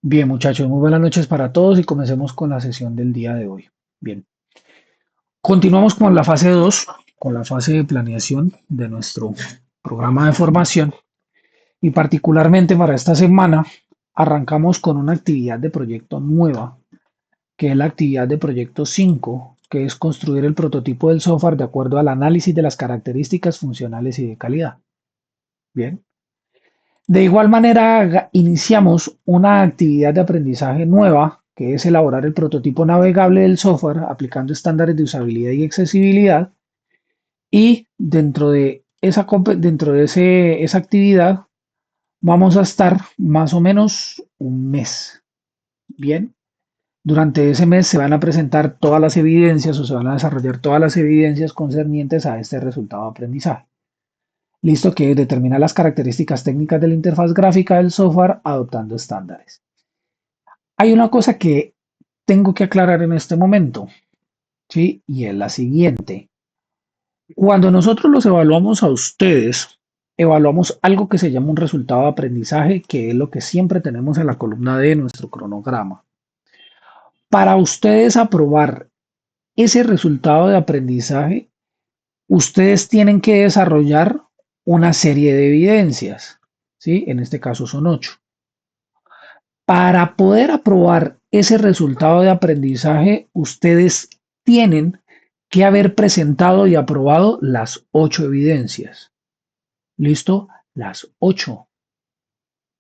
Bien, muchachos, muy buenas noches para todos y comencemos con la sesión del día de hoy. Bien, continuamos con la fase 2, con la fase de planeación de nuestro programa de formación y particularmente para esta semana arrancamos con una actividad de proyecto nueva, que es la actividad de proyecto 5, que es construir el prototipo del software de acuerdo al análisis de las características funcionales y de calidad. Bien. De igual manera, iniciamos una actividad de aprendizaje nueva, que es elaborar el prototipo navegable del software aplicando estándares de usabilidad y accesibilidad. Y dentro de esa actividad vamos a estar más o menos un mes. Bien, durante ese mes se van a presentar todas las evidencias o se van a desarrollar todas las evidencias concernientes a este resultado de aprendizaje. Listo, que determina las características técnicas de la interfaz gráfica del software adoptando estándares. Hay una cosa que tengo que aclarar en este momento, ¿sí? Y es la siguiente. Cuando nosotros los evaluamos a ustedes, evaluamos algo que se llama un resultado de aprendizaje, que es lo que siempre tenemos en la columna D de nuestro cronograma. Para ustedes aprobar ese resultado de aprendizaje, ustedes tienen que desarrollar una serie de evidencias, ¿sí? En este caso son 8. Para poder aprobar ese resultado de aprendizaje, ustedes tienen que haber presentado y aprobado las 8 evidencias. ¿Listo? Las 8.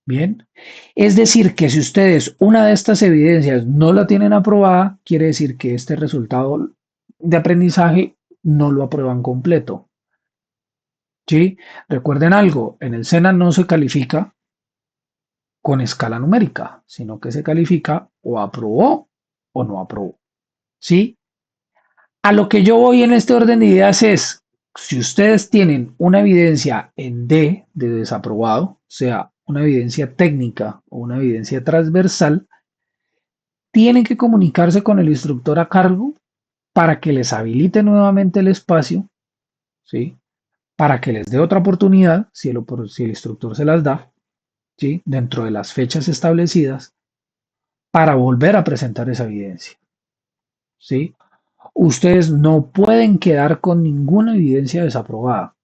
Bien. Es decir, que si ustedes una de estas evidencias no la tienen aprobada, quiere decir que este resultado de aprendizaje no lo aprueban completo. ¿Sí? Recuerden algo, en el SENA no se califica con escala numérica, sino que se califica o aprobó o no aprobó. ¿Sí? A lo que yo voy en este orden de ideas es, si ustedes tienen una evidencia en D de desaprobado, sea una evidencia técnica o una evidencia transversal, tienen que comunicarse con el instructor a cargo para que les habilite nuevamente el espacio, ¿sí? Para que les dé otra oportunidad, si el instructor se las da, ¿sí? Dentro de las fechas establecidas, para volver a presentar esa evidencia, ¿sí? Ustedes no pueden quedar con ninguna evidencia desaprobada,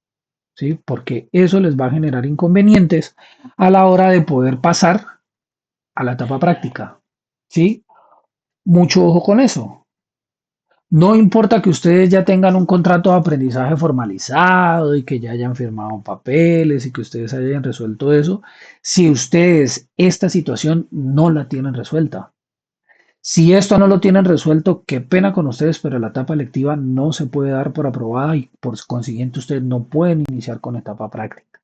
¿sí? Porque eso les va a generar inconvenientes a la hora de poder pasar a la etapa práctica, ¿sí? Mucho ojo con eso. No importa que ustedes ya tengan un contrato de aprendizaje formalizado y que ya hayan firmado papeles y que ustedes hayan resuelto eso, si ustedes esta situación no la tienen resuelta. Si esto no lo tienen resuelto, qué pena con ustedes, pero la etapa electiva no se puede dar por aprobada y por consiguiente ustedes no pueden iniciar con etapa práctica.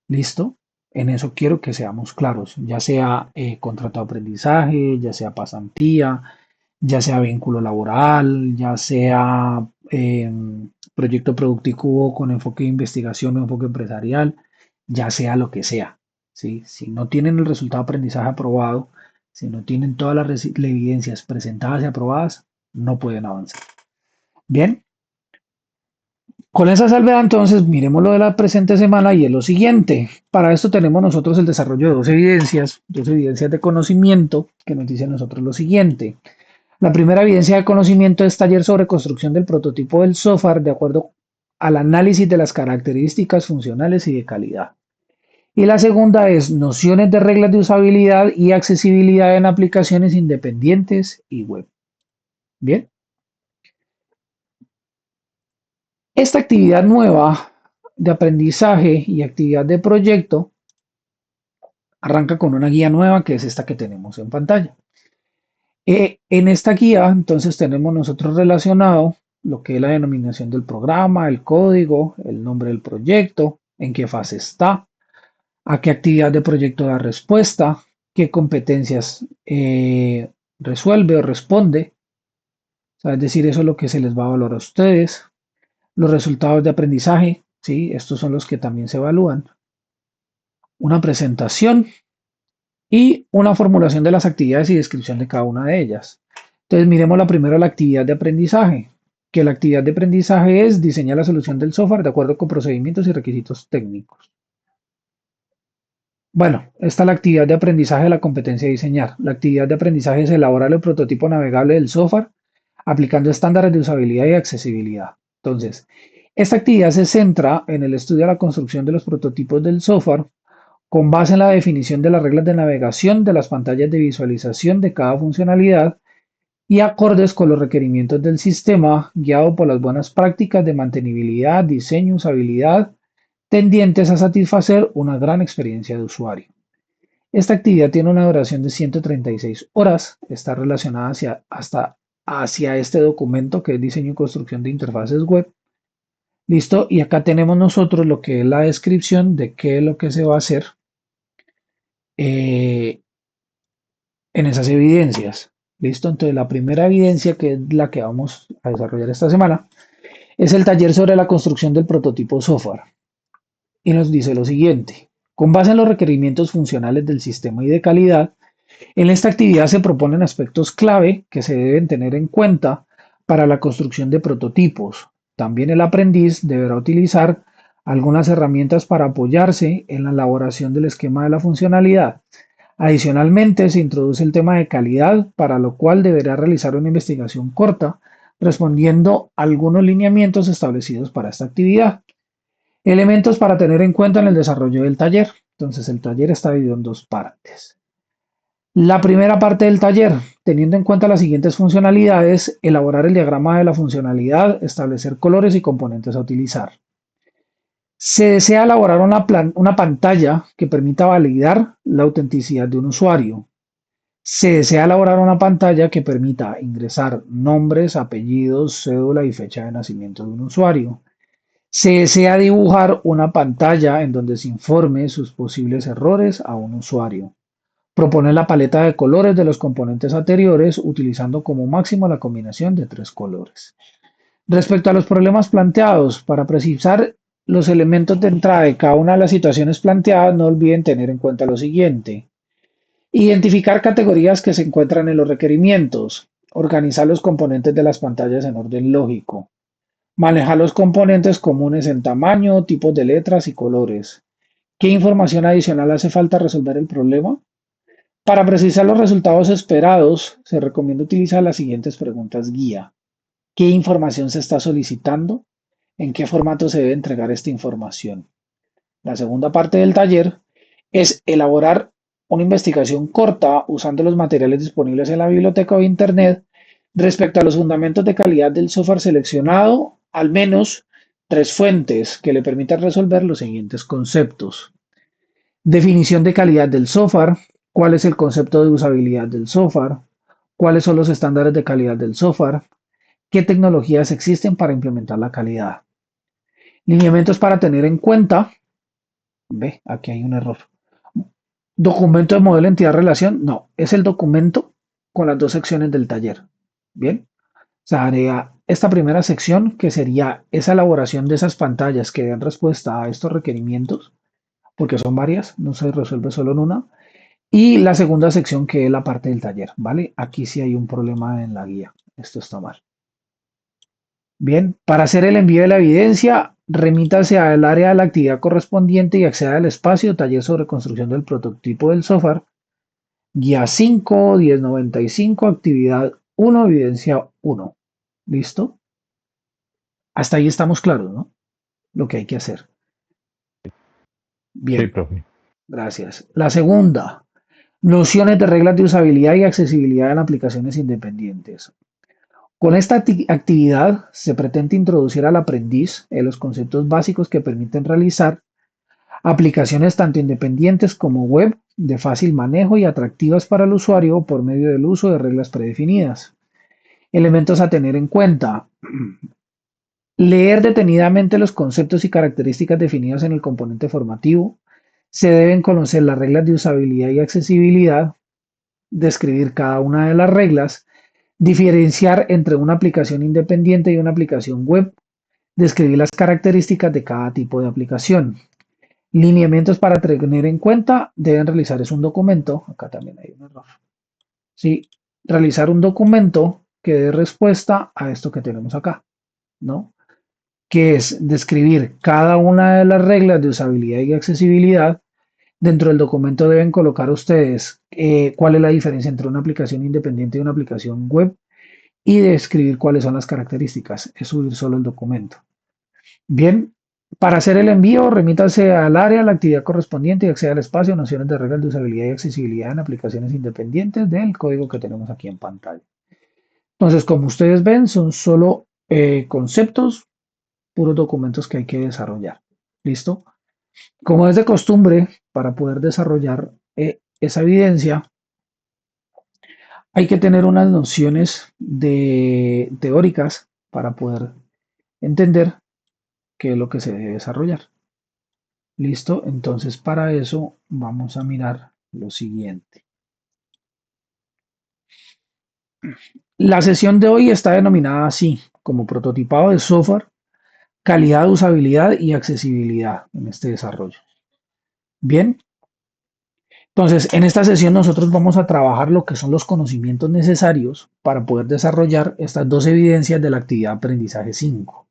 ¿Listo? En eso quiero que seamos claros, ya sea contrato de aprendizaje, ya sea pasantía, ya sea vínculo laboral, ya sea proyecto productivo con enfoque de investigación o enfoque empresarial, ya sea lo que sea. ¿Sí? Si no tienen el resultado de aprendizaje aprobado, si no tienen todas las evidencias presentadas y aprobadas, no pueden avanzar. Bien, con esa salvedad entonces miremos lo de la presente semana y es lo siguiente. Para esto tenemos nosotros el desarrollo de dos evidencias de conocimiento que nos dicen nosotros lo siguiente. La primera evidencia de conocimiento es taller sobre construcción del prototipo del software de acuerdo al análisis de las características funcionales y de calidad. Y la segunda es nociones de reglas de usabilidad y accesibilidad en aplicaciones independientes y web. Bien, esta actividad nueva de aprendizaje y actividad de proyecto arranca con una guía nueva que es esta que tenemos en pantalla. En esta guía, entonces, tenemos nosotros relacionado lo que es la denominación del programa, el código, el nombre del proyecto, en qué fase está, a qué actividad de proyecto da respuesta, qué competencias resuelve o responde. O sea, es decir, eso es lo que se les va a valorar a ustedes. Los resultados de aprendizaje, ¿sí? Estos son los que también se evalúan. Una presentación y una formulación de las actividades y descripción de cada una de ellas. Entonces, miremos la primera, la actividad de aprendizaje, que la actividad de aprendizaje es diseñar la solución del software de acuerdo con procedimientos y requisitos técnicos. Bueno, esta es la actividad de aprendizaje de la competencia de diseñar. La actividad de aprendizaje es elaborar el prototipo navegable del software aplicando estándares de usabilidad y accesibilidad. Entonces, esta actividad se centra en el estudio de la construcción de los prototipos del software con base en la definición de las reglas de navegación de las pantallas de visualización de cada funcionalidad y acordes con los requerimientos del sistema, guiado por las buenas prácticas de mantenibilidad, diseño, usabilidad, tendientes a satisfacer una gran experiencia de usuario. Esta actividad tiene una duración de 136 horas, está relacionada hacia este documento que es diseño y construcción de interfaces web. Listo, y acá tenemos nosotros lo que es la descripción de qué es lo que se va a hacer eh, en esas evidencias. Listo, entonces la primera evidencia, que es la que vamos a desarrollar esta semana, es el taller sobre la construcción del prototipo software. Y nos dice lo siguiente: con base en los requerimientos funcionales del sistema y de calidad, en esta actividad se proponen aspectos clave que se deben tener en cuenta para la construcción de prototipos. También el aprendiz deberá utilizar algunas herramientas para apoyarse en la elaboración del esquema de la funcionalidad. Adicionalmente, se introduce el tema de calidad, para lo cual deberá realizar una investigación corta, respondiendo a algunos lineamientos establecidos para esta actividad. Elementos para tener en cuenta en el desarrollo del taller. Entonces, el taller está dividido en dos partes. La primera parte del taller, teniendo en cuenta las siguientes funcionalidades: elaborar el diagrama de la funcionalidad, establecer colores y componentes a utilizar. Se desea elaborar una pantalla que permita validar la autenticidad de un usuario. Se desea elaborar una pantalla que permita ingresar nombres, apellidos, cédula y fecha de nacimiento de un usuario. Se desea dibujar una pantalla en donde se informe sus posibles errores a un usuario. Proponer la paleta de colores de los componentes anteriores utilizando como máximo la combinación de tres colores. Respecto a los problemas planteados, para precisar los elementos de entrada de cada una de las situaciones planteadas, no olviden tener en cuenta lo siguiente: identificar categorías que se encuentran en los requerimientos, organizar los componentes de las pantallas en orden lógico, manejar los componentes comunes en tamaño, tipos de letras y colores. ¿Qué información adicional hace falta resolver el problema? Para precisar los resultados esperados, se recomienda utilizar las siguientes preguntas guía. ¿Qué información se está solicitando? ¿En qué formato se debe entregar esta información? La segunda parte del taller es elaborar una investigación corta usando los materiales disponibles en la biblioteca o internet respecto a los fundamentos de calidad del software seleccionado, al menos tres fuentes que le permitan resolver los siguientes conceptos. Definición de calidad del software, cuál es el concepto de usabilidad del software, cuáles son los estándares de calidad del software, qué tecnologías existen para implementar la calidad. Lineamientos para tener en cuenta. Ve, aquí hay un error. Documento de modelo entidad relación. No, es el documento con las dos secciones del taller. Bien. O sea, haría esta primera sección, que sería esa elaboración de esas pantallas que den respuesta a estos requerimientos, porque son varias, no se resuelve solo en una. Y la segunda sección, que es la parte del taller, ¿vale? Aquí sí hay un problema en la guía. Esto está mal. Bien, para hacer el envío de la evidencia, remítase al área de la actividad correspondiente y acceda al espacio taller sobre construcción del prototipo del software, guía 5, 1095, actividad 1, evidencia 1. ¿Listo? Hasta ahí estamos claros, ¿no? Lo que hay que hacer. Sí, Bien, profe. gracias. La segunda, nociones de reglas de usabilidad y accesibilidad en aplicaciones independientes. Con esta actividad se pretende introducir al aprendiz en los conceptos básicos que permiten realizar aplicaciones tanto independientes como web, de fácil manejo y atractivas para el usuario por medio del uso de reglas predefinidas. Elementos a tener en cuenta: leer detenidamente los conceptos y características definidos en el componente formativo. Se deben conocer las reglas de usabilidad y accesibilidad, describir cada una de las reglas, diferenciar entre una aplicación independiente y una aplicación web, describir las características de cada tipo de aplicación. Lineamientos para tener en cuenta: deben realizar es un documento, acá también hay un error, ¿sí? Realizar un documento que dé respuesta a esto que tenemos acá, ¿no? Que es describir cada una de las reglas de usabilidad y accesibilidad, Dentro del documento deben colocar ustedes cuál es la diferencia entre una aplicación independiente y una aplicación web y describir cuáles son las características. Es subir solo el documento. Bien, para hacer el envío, remítase al área, la actividad correspondiente y acceda al espacio, nociones de reglas de usabilidad y accesibilidad en aplicaciones independientes del código que tenemos aquí en pantalla. Entonces, como ustedes ven, son solo conceptos, puros documentos que hay que desarrollar. ¿Listo? Como es de costumbre, para poder desarrollar esa evidencia, hay que tener unas nociones teóricas para poder entender qué es lo que se debe desarrollar. ¿Listo? Entonces, para eso vamos a mirar lo siguiente. La sesión de hoy está denominada así, como prototipado de software, calidad de usabilidad y accesibilidad en este desarrollo. Bien, entonces en esta sesión nosotros vamos a trabajar lo que son los conocimientos necesarios para poder desarrollar estas dos evidencias de la actividad aprendizaje 5.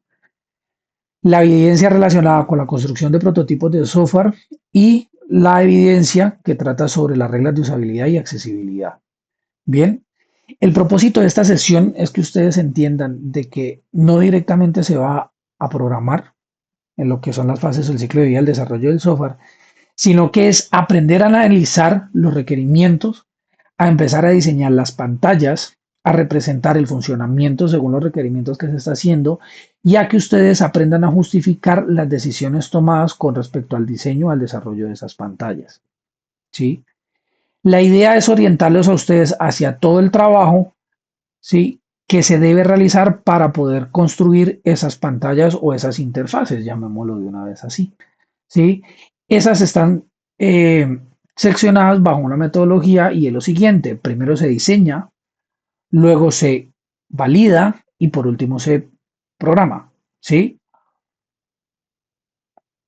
La evidencia relacionada con la construcción de prototipos de software y la evidencia que trata sobre las reglas de usabilidad y accesibilidad. Bien, el propósito de esta sesión es que ustedes entiendan de que no directamente se va a programar en lo que son las fases del ciclo de vida del desarrollo del software, sino que es aprender a analizar los requerimientos, a empezar a diseñar las pantallas, a representar el funcionamiento según los requerimientos que se está haciendo y a que ustedes aprendan a justificar las decisiones tomadas con respecto al diseño o al desarrollo de esas pantallas. ¿Sí? La idea es orientarlos a ustedes hacia todo el trabajo, ¿sí?, que se debe realizar para poder construir esas pantallas o esas interfaces, llamémoslo de una vez así. ¿Sí? Esas están seccionadas bajo una metodología y es lo siguiente: primero se diseña, luego se valida y por último se programa. ¿Sí?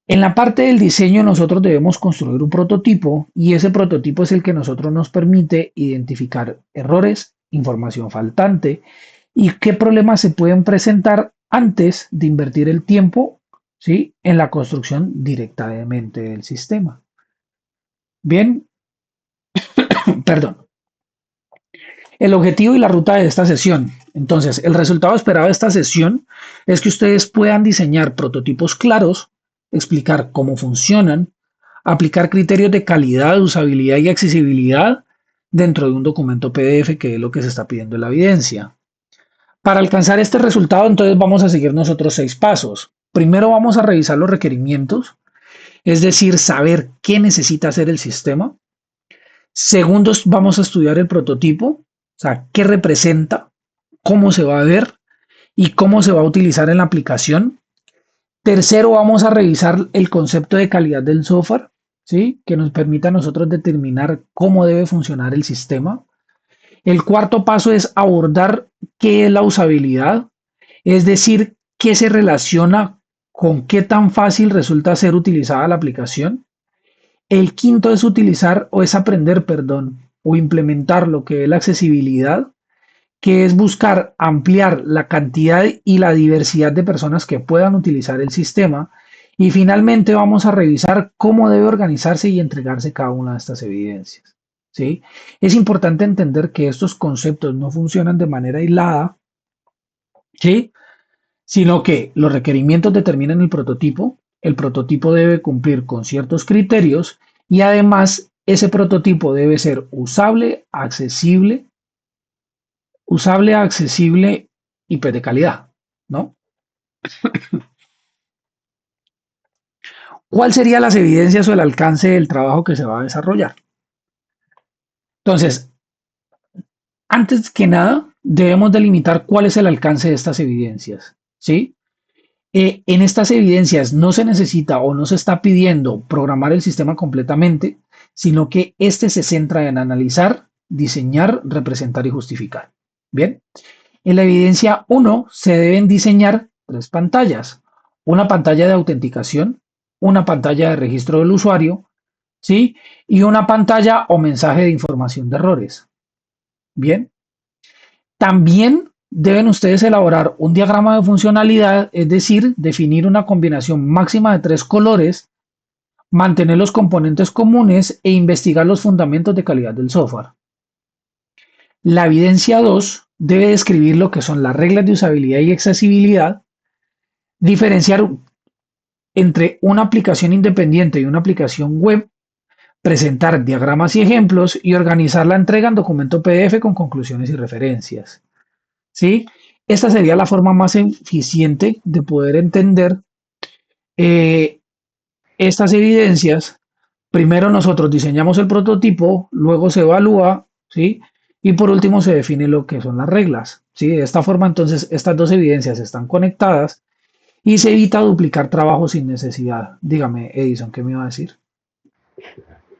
En la parte del diseño nosotros debemos construir un prototipo y ese prototipo es el que nosotros nos permite identificar errores, información faltante y qué problemas se pueden presentar antes de invertir el tiempo, ¿sí?, en la construcción directamente del sistema. Bien, perdón. El objetivo y la ruta de esta sesión. Entonces, el resultado esperado de esta sesión es que ustedes puedan diseñar prototipos claros, explicar cómo funcionan, aplicar criterios de calidad, usabilidad y accesibilidad dentro de un documento PDF, que es lo que se está pidiendo en la evidencia. Para alcanzar este resultado, entonces vamos a seguir nosotros 6 pasos. Primero vamos a revisar los requerimientos, es decir, saber qué necesita hacer el sistema. Segundo, vamos a estudiar el prototipo, o sea, qué representa, cómo se va a ver y cómo se va a utilizar en la aplicación. Tercero, vamos a revisar el concepto de calidad del software, ¿sí?, que nos permita a nosotros determinar cómo debe funcionar el sistema. El cuarto paso es abordar qué es la usabilidad, es decir, qué se relaciona con qué tan fácil resulta ser utilizada la aplicación. El quinto es utilizar o es aprender, perdón, o implementar lo que es la accesibilidad, que es buscar ampliar la cantidad y la diversidad de personas que puedan utilizar el sistema. Y finalmente vamos a revisar cómo debe organizarse y entregarse cada una de estas evidencias. ¿Sí? Es importante entender que estos conceptos no funcionan de manera aislada, ¿sí?, sino que los requerimientos determinan el prototipo debe cumplir con ciertos criterios y además ese prototipo debe ser usable, accesible y pues de calidad, ¿no? ¿Cuál serían las evidencias o el alcance del trabajo que se va a desarrollar? Entonces, antes que nada, debemos delimitar cuál es el alcance de estas evidencias, ¿sí? En estas evidencias no se necesita o no se está pidiendo programar el sistema completamente, sino que este se centra en analizar, diseñar, representar y justificar. Bien, en la evidencia 1 se deben diseñar 3 pantallas: una pantalla de autenticación, una pantalla de registro del usuario, ¿sí?, y una pantalla o mensaje de información de errores. Bien, también deben ustedes elaborar un diagrama de funcionalidad, es decir, definir una combinación máxima de 3 colores mantener los componentes comunes e investigar los fundamentos de calidad del software. La evidencia 2 debe describir lo que son las reglas de usabilidad y accesibilidad, diferenciar entre una aplicación independiente y una aplicación web, presentar diagramas y ejemplos y organizar la entrega en documento PDF con conclusiones y referencias. ¿Sí? Esta sería la forma más eficiente de poder entender eh, estas evidencias. Primero nosotros diseñamos el prototipo, luego se evalúa, ¿sí? Y por último se define lo que son las reglas, ¿sí? De esta forma entonces estas dos evidencias están conectadas y se evita duplicar trabajo sin necesidad. Dígame, Edison, ¿qué me iba a decir?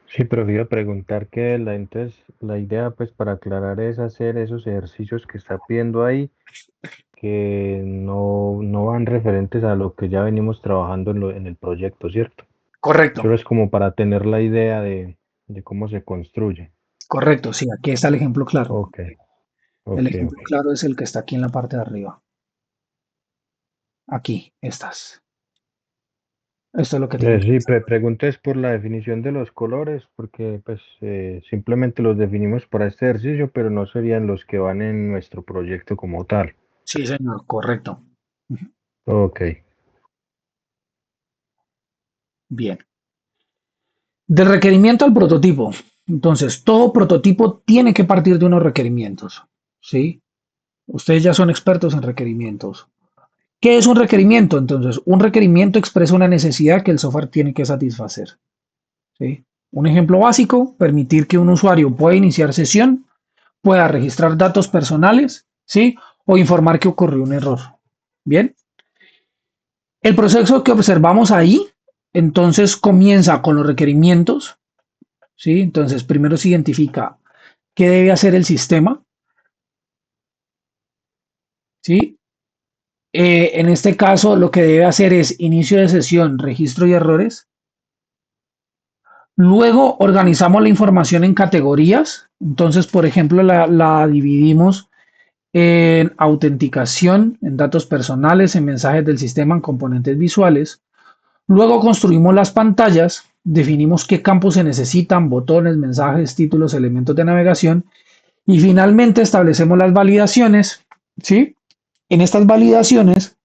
Sí, pero iba a preguntar que entonces la idea pues para aclarar es hacer esos ejercicios que está pidiendo ahí, que no van referentes a lo que ya venimos trabajando en el proyecto, ¿cierto? Correcto, Solo es como para tener la idea de cómo se construye. correcto, sí, aquí está el ejemplo claro. Ok, El ok, ejemplo ok. claro es el que está aquí en la parte de arriba. Aquí estás. Esto es lo que tienen que Sí, hacer. pregunté es por la definición de los colores, porque pues simplemente los definimos para este ejercicio, pero no serían los que van en nuestro proyecto como tal. Sí, señor, correcto. Ujú. Ok. Bien. Del requerimiento al prototipo. Entonces, todo prototipo tiene que partir de unos requerimientos. ¿Sí? Ustedes ya son expertos en requerimientos. ¿Qué es un requerimiento? Entonces, un requerimiento expresa una necesidad que el software tiene que satisfacer. ¿Sí? Un ejemplo básico, permitir que un usuario pueda iniciar sesión, pueda registrar datos personales, ¿sí? O informar que ocurrió un error. Bien. El proceso que observamos ahí, entonces comienza con los requerimientos, ¿sí? Entonces, primero se identifica qué debe hacer el sistema, ¿sí? En este caso, lo que debe hacer es inicio de sesión, registro y errores. Luego organizamos la información en categorías. Entonces, por ejemplo, la dividimos en autenticación, en datos personales, en mensajes del sistema, en componentes visuales. Luego construimos las pantallas, definimos qué campos se necesitan, botones, mensajes, títulos, elementos de navegación y finalmente establecemos las validaciones, ¿sí? En estas validaciones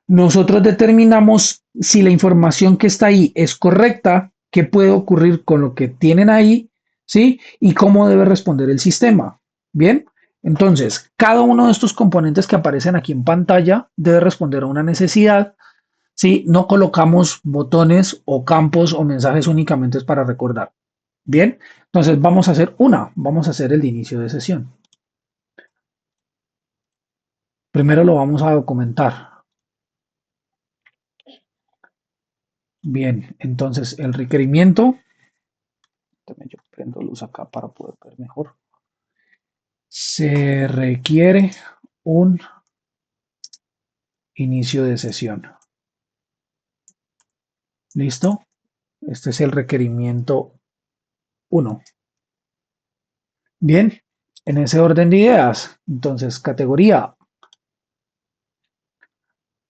nosotros determinamos si la información que está ahí es correcta, qué puede ocurrir con lo que tienen ahí, ¿sí? Y cómo debe responder el sistema. Bien, entonces, cada uno de estos componentes que aparecen aquí en pantalla debe responder a una necesidad, ¿sí? No colocamos botones o campos o mensajes únicamente para recordar. Bien, entonces vamos a hacer el de inicio de sesión. Primero lo vamos a documentar. Bien, entonces el requerimiento. Yo prendo luz acá para poder ver mejor. Se requiere un inicio de sesión. ¿Listo? Este es el requerimiento uno. Bien, en ese orden de ideas. Entonces, categoría.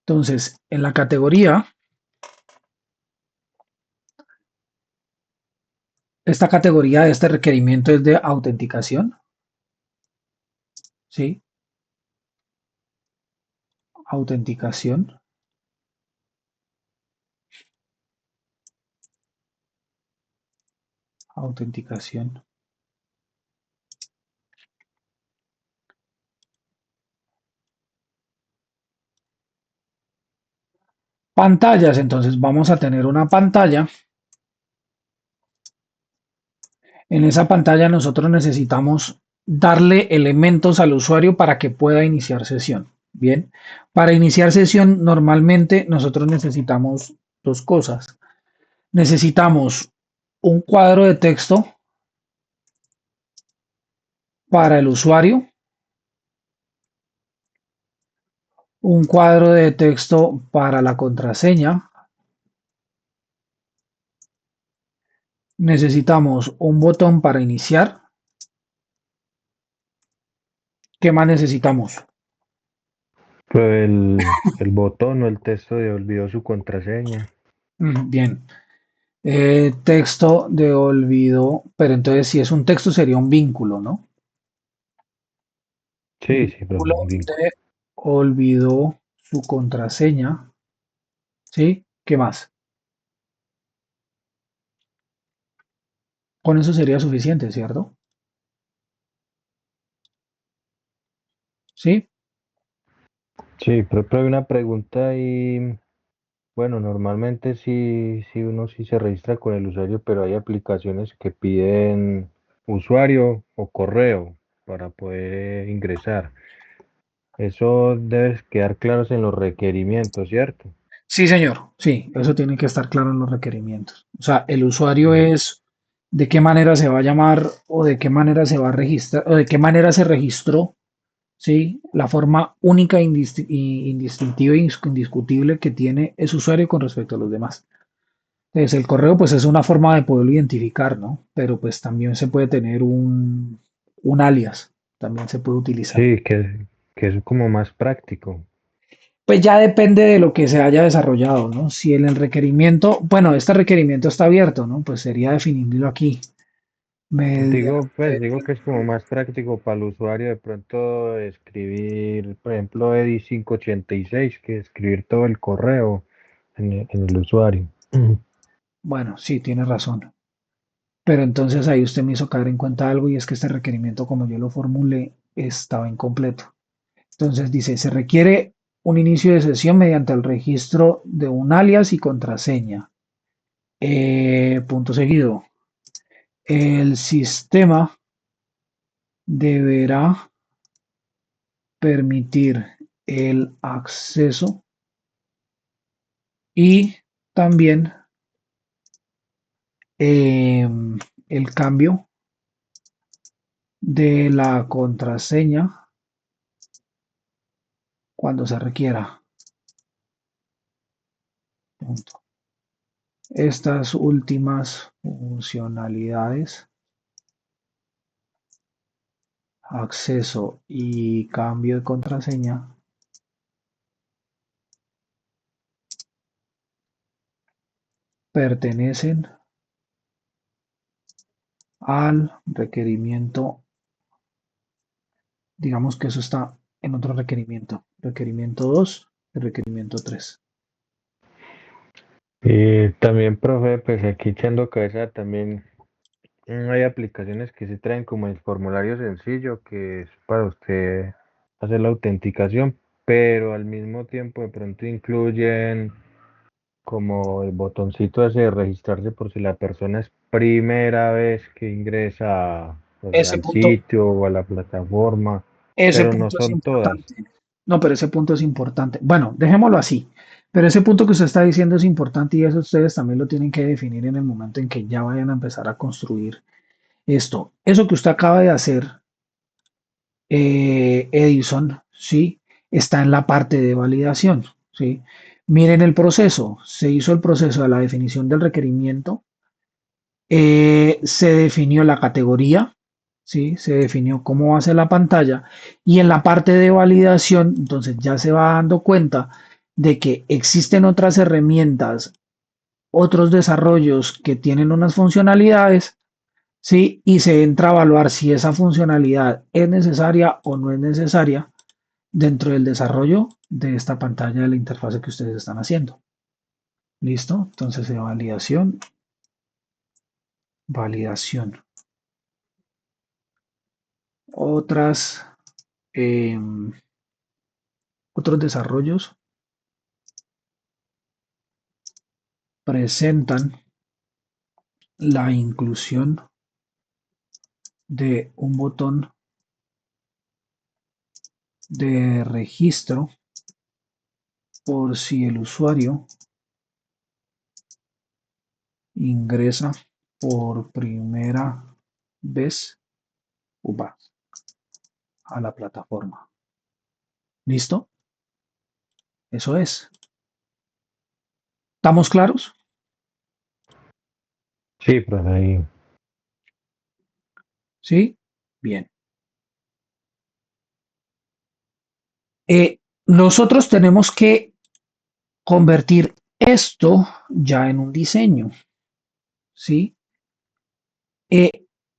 Entonces, en la categoría, esta categoría de este requerimiento es de autenticación. ¿Sí? Autenticación. Autenticación. Pantallas. Entonces, vamos a tener una pantalla. En esa pantalla nosotros necesitamos darle elementos al usuario para que pueda iniciar sesión. Bien, para iniciar sesión normalmente nosotros necesitamos dos cosas. Necesitamos un cuadro de texto para el usuario, un cuadro de texto para la contraseña, necesitamos un botón para iniciar. ¿Qué más necesitamos? Pero el botón o el texto de olvidó su contraseña. Bien. Texto de olvido, pero entonces si es un texto sería un vínculo, ¿no? Sí, sí, profe, Vínculo un vínculo. de olvidó su contraseña, ¿sí? ¿Qué más? Con eso sería suficiente, ¿cierto? ¿Sí? Sí, pero hay una pregunta y bueno, normalmente sí uno sí se registra con el usuario, pero hay aplicaciones que piden usuario o correo para poder ingresar. Eso debe quedar claro en los requerimientos, ¿cierto? Sí, señor. Sí, eso tiene que estar claro en los requerimientos. O sea, el usuario Mm. es de qué manera se va a llamar o de qué manera se va a registrar o de qué manera se registró, ¿sí? La forma única, indistintiva e indiscutible que tiene ese usuario con respecto a los demás. Entonces, el correo pues es una forma de poderlo identificar, ¿no? Pero pues también se puede tener un alias, también se puede utilizar. Sí, que es como más práctico. Pues ya depende de lo que se haya desarrollado, ¿no? Si en el requerimiento, bueno, este requerimiento está abierto, ¿no? Pues sería definirlo aquí. Digo que es como más práctico para el usuario de pronto escribir, por ejemplo, EDI 586 que escribir todo el correo en el usuario. Bueno, sí, tiene razón. Pero entonces ahí usted me hizo caer en cuenta algo y es que este requerimiento, como yo lo formulé, estaba incompleto. Entonces dice, se requiere un inicio de sesión mediante el registro de un alias y contraseña. Punto seguido. El sistema deberá permitir el acceso y también el cambio de la contraseña cuando se requiera. Punto. Estas últimas funcionalidades, acceso y cambio de contraseña, pertenecen al requerimiento. Digamos que eso está en otro requerimiento. Requerimiento 2 y requerimiento 3. Y también, profe, pues aquí echando cabeza también hay aplicaciones que se traen como el formulario sencillo, que es para usted hacer la autenticación, pero al mismo tiempo de pronto incluyen como el botoncito ese de registrarse por si la persona es primera vez que ingresa pues, Ese al punto, sitio o a la plataforma, ese pero no punto es son todas. importante. No, pero ese punto es importante. Bueno, dejémoslo así. Pero ese punto que usted está diciendo es importante y eso ustedes también lo tienen que definir en el momento en que ya vayan a empezar a construir esto. Eso que usted acaba de hacer, Edison, ¿sí? Está en la parte de validación, ¿sí? Miren el proceso. Se hizo el proceso de la definición del requerimiento, se definió la categoría, ¿sí? Se definió cómo va a ser la pantalla y en la parte de validación, entonces ya se va dando cuenta de que existen otras herramientas, otros desarrollos que tienen unas funcionalidades, ¿sí? Y se entra a evaluar si esa funcionalidad es necesaria o no es necesaria dentro del desarrollo de esta pantalla de la interfase que ustedes están haciendo. ¿Listo? Entonces, de validación, validación. Otras, eh, otros desarrollos presentan la inclusión de un botón de registro por si el usuario ingresa por primera vez upa, a la plataforma. ¿Listo? Eso es. ¿Estamos claros? Sí, pero ahí. ¿Sí? Bien. Nosotros tenemos que convertir esto ya en un diseño. ¿sí?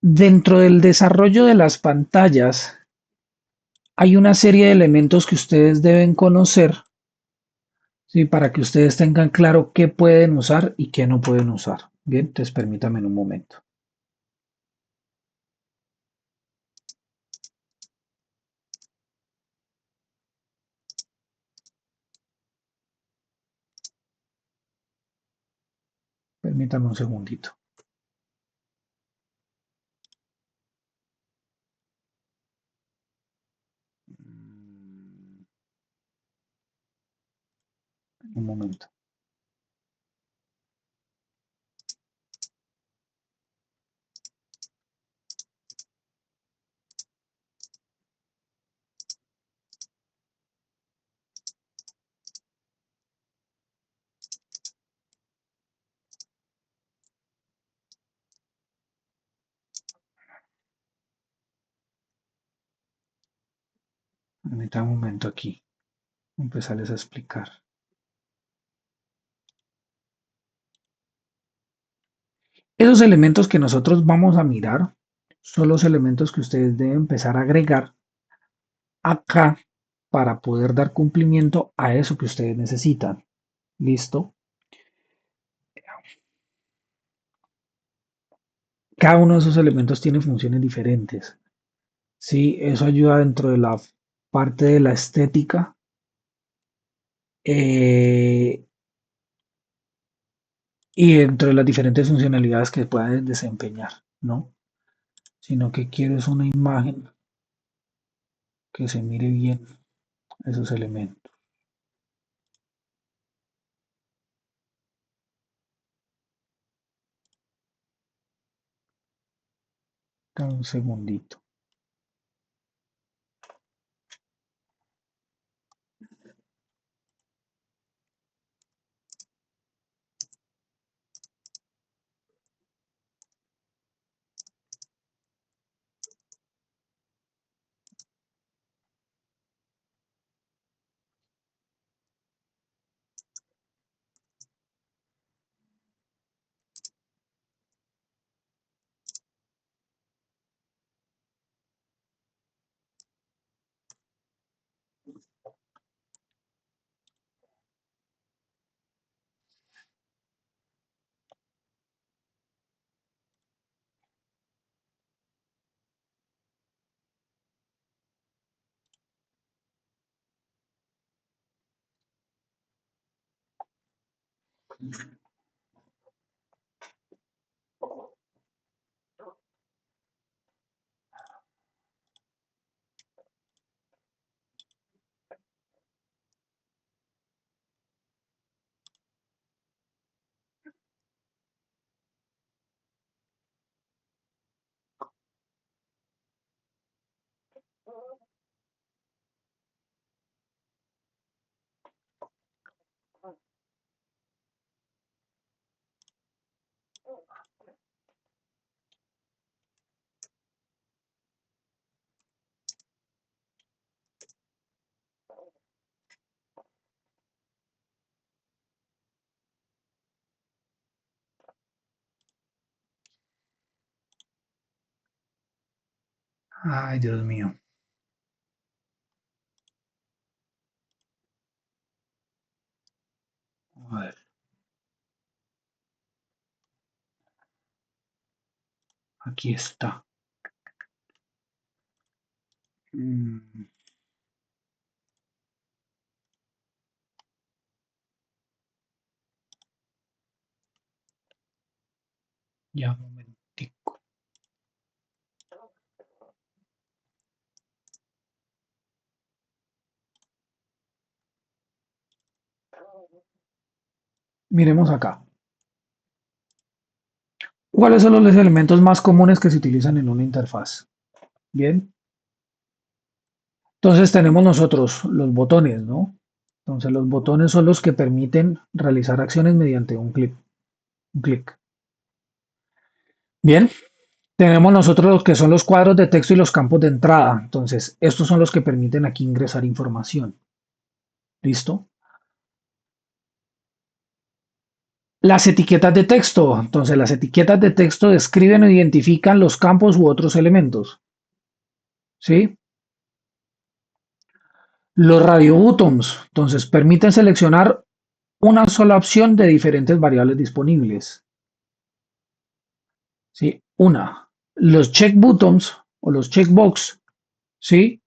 Dentro del desarrollo de las pantallas hay una serie de elementos que ustedes deben conocer, ¿sí? Para que ustedes tengan claro qué pueden usar y qué no pueden usar. Bien, entonces permítanme un momento. Permítanme un segundito. Un momento. Permítanme un momento aquí. Empezarles a explicar. Esos elementos que nosotros vamos a mirar son los elementos que ustedes deben empezar a agregar acá para poder dar cumplimiento a eso que ustedes necesitan. ¿Listo? Cada uno de esos elementos tiene funciones diferentes. Sí, eso ayuda dentro de la parte de la estética eh, y dentro de las diferentes funcionalidades que puedan desempeñar, ¿no? Sino que quiero es una imagen que se mire bien esos elementos. Dame un segundito. Ay, Dios mío. A ver, aquí está. Mm, ya, un momentico. Miremos acá. ¿Cuáles son los elementos más comunes que se utilizan en una interfaz? Bien. Entonces tenemos nosotros los botones, ¿no? Entonces los botones son los que permiten realizar acciones mediante un clic. Un clic. Bien. Tenemos nosotros los que son los cuadros de texto y los campos de entrada. Entonces, estos son los que permiten aquí ingresar información. ¿Listo? Las etiquetas de texto. Entonces, las etiquetas de texto describen o identifican los campos u otros elementos. ¿Sí? Los radio buttons. Entonces, permiten seleccionar una sola opción de diferentes variables disponibles. ¿Sí? Una. Los check buttons o los checkbox, ¿sí?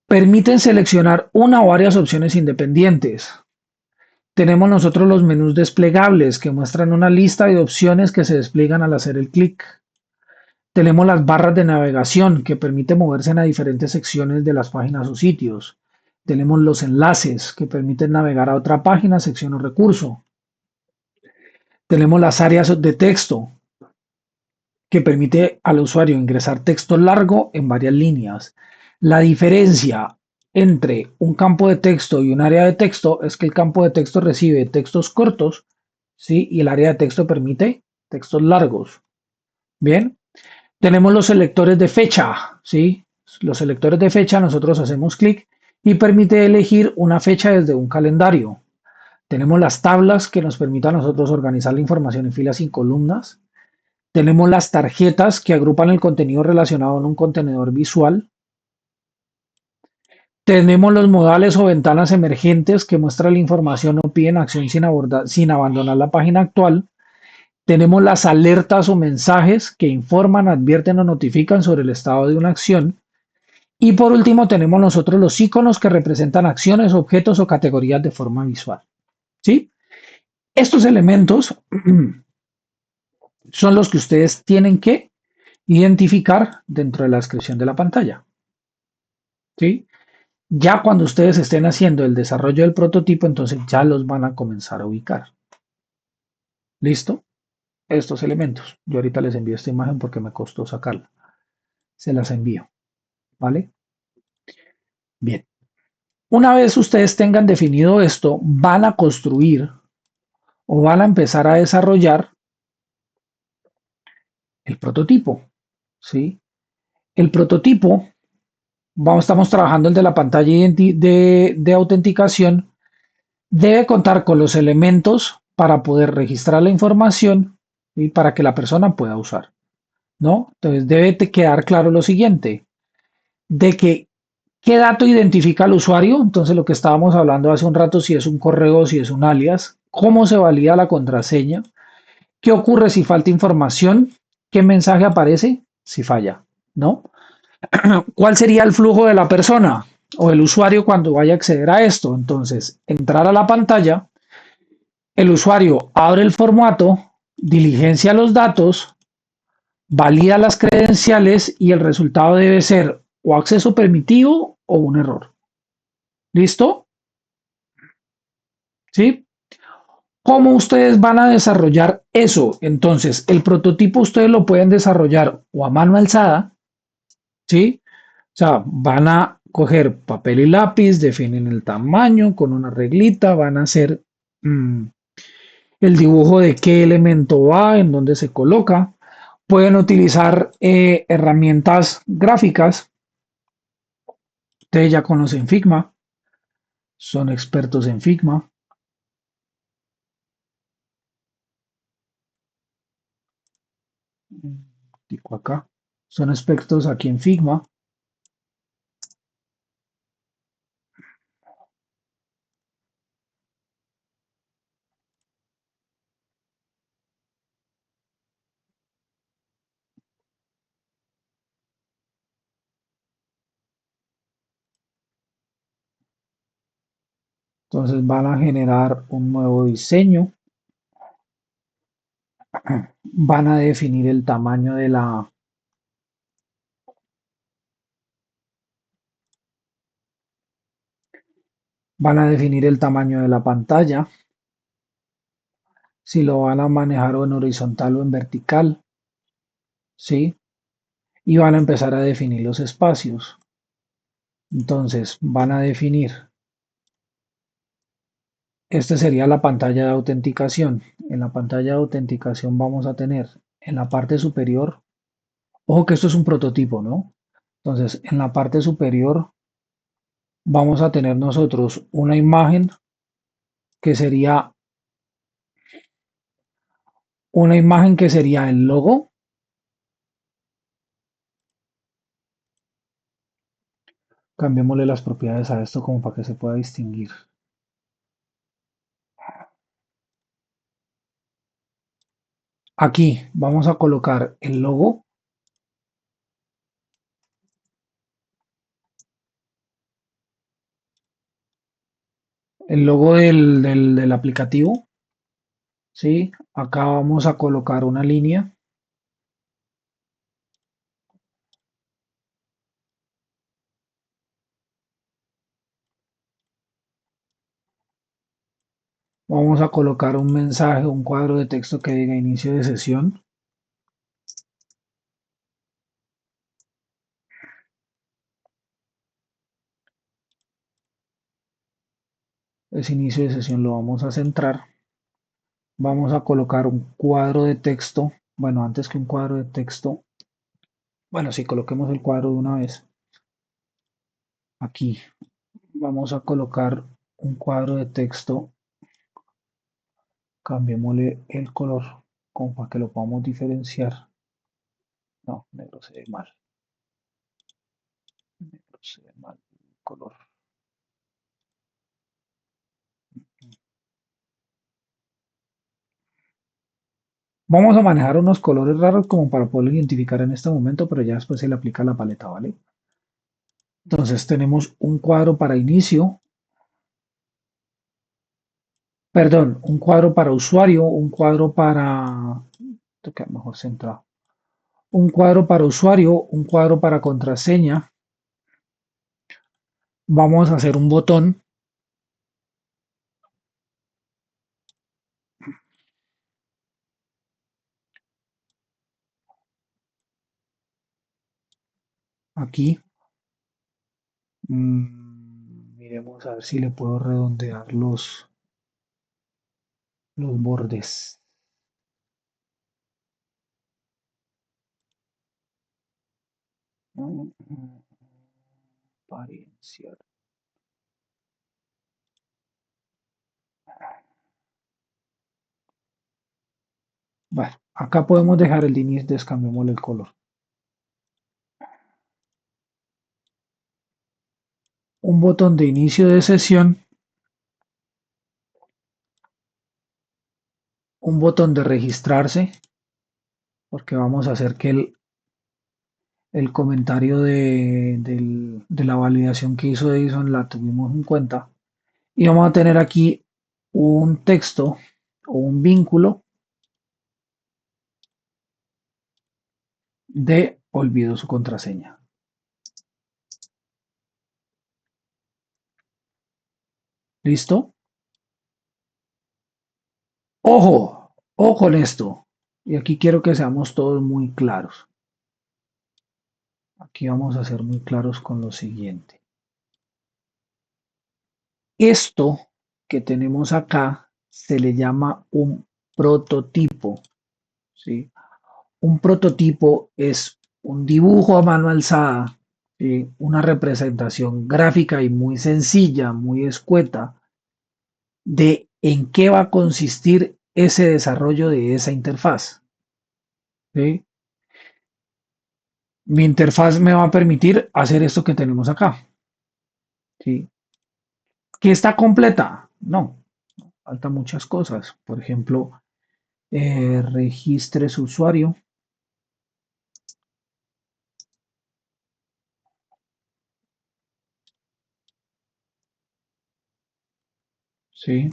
Permiten seleccionar una o varias opciones independientes. Tenemos nosotros los menús desplegables que muestran una lista de opciones que se despliegan al hacer el clic. Tenemos las barras de navegación que permiten moverse a diferentes secciones de las páginas o sitios. Tenemos los enlaces que permiten navegar a otra página, sección o recurso. Tenemos las áreas de texto que permite al usuario ingresar texto largo en varias líneas. La diferencia entre un campo de texto y un área de texto es que el campo de texto recibe textos cortos, ¿sí? Y el área de texto permite textos largos. Bien, tenemos los selectores de fecha, ¿sí? Los selectores de fecha, nosotros hacemos clic y permite elegir una fecha desde un calendario. Tenemos las tablas que nos permiten a nosotros organizar la información en filas y columnas. Tenemos las tarjetas que agrupan el contenido relacionado en un contenedor visual. Tenemos los modales o ventanas emergentes que muestran la información o piden acción sin abandonar la página actual. Tenemos las alertas o mensajes que informan, advierten o notifican sobre el estado de una acción. Y por último tenemos nosotros los iconos que representan acciones, objetos o categorías de forma visual. ¿Sí? Estos elementos son los que ustedes tienen que identificar dentro de la descripción de la pantalla. ¿Sí? Ya cuando ustedes estén haciendo el desarrollo del prototipo, entonces ya los van a comenzar a ubicar. ¿Listo? Estos elementos. Yo ahorita les envío esta imagen porque me costó sacarla. Se las envío. ¿Vale? Bien. Una vez ustedes tengan definido esto, van a construir o van a empezar a desarrollar el prototipo. ¿Sí? El prototipo, estamos trabajando el de la pantalla de autenticación, debe contar con los elementos para poder registrar la información y para que la persona pueda usar, ¿no? Entonces debe quedar claro lo siguiente, de que qué dato identifica al usuario, entonces lo que estábamos hablando hace un rato, si es un correo, si es un alias, cómo se valida la contraseña, qué ocurre si falta información, qué mensaje aparece si falla, ¿no? ¿Cuál sería el flujo de la persona o el usuario cuando vaya a acceder a esto? Entonces, entrar a la pantalla, el usuario abre el formato, diligencia los datos, valida las credenciales y el resultado debe ser o acceso permitido o un error. ¿Listo? ¿Sí? ¿Cómo ustedes van a desarrollar eso? Entonces, el prototipo ustedes lo pueden desarrollar o a mano alzada, ¿sí? O sea, van a coger papel y lápiz, definen el tamaño con una reglita, van a hacer el dibujo de qué elemento va, en dónde se coloca. Pueden utilizar herramientas gráficas. Ustedes ya conocen Figma, son expertos en Figma. Digo acá, son expertos aquí en Figma. Entonces van a generar un nuevo diseño, van a definir el tamaño de la pantalla, si lo van a manejar o en horizontal o en vertical, ¿sí? Y van a empezar a definir los espacios. Entonces van a definir, esta sería la pantalla de autenticación. En la pantalla de autenticación vamos a tener en la parte superior, ojo que esto es un prototipo, ¿no? Entonces en la parte superior vamos a tener nosotros una imagen que sería una imagen que sería el logo. Cambiémosle las propiedades a esto como para que se pueda distinguir. Aquí vamos a colocar el logo del aplicativo, ¿sí? Acá vamos a colocar una línea, vamos a colocar un mensaje, un cuadro de texto que diga inicio de sesión. Ese inicio de sesión lo vamos a centrar. Vamos a colocar un cuadro de texto. Bueno, antes que un cuadro de texto, bueno, sí, coloquemos el cuadro de una vez. Aquí vamos a colocar un cuadro de texto. Cambiémosle el color como para que lo podamos diferenciar. No, negro se ve mal. Negro se ve mal el color. Vamos a manejar unos colores raros como para poderlo identificar en este momento, pero ya después se le aplica la paleta, ¿vale? Entonces tenemos un cuadro para inicio, perdón, un cuadro para usuario, un cuadro para, toca mejor centrado, un cuadro para usuario, un cuadro para contraseña. Vamos a hacer un botón aquí. Miremos a ver si le puedo redondear los bordes. Apariencia. Bueno, acá podemos dejar el inicio, cambiémosle el color. Un botón de inicio de sesión, un botón de registrarse, porque vamos a hacer que el comentario de la validación que hizo Edison la tuvimos en cuenta. Y vamos a tener aquí un texto o un vínculo de olvido su contraseña. ¿Listo? Ojo, ojo con esto. Y aquí quiero que seamos todos muy claros. Aquí vamos a ser muy claros con lo siguiente. Esto que tenemos acá se le llama un prototipo, ¿sí? Un prototipo es un dibujo a mano alzada, ¿sí? Una representación gráfica y muy sencilla, muy escueta, de en qué va a consistir ese desarrollo de esa interfaz, ¿sí? Mi interfaz me va a permitir hacer esto que tenemos acá, ¿sí? ¿Que está completa? No, faltan muchas cosas. Por ejemplo, registre su usuario, ¿sí?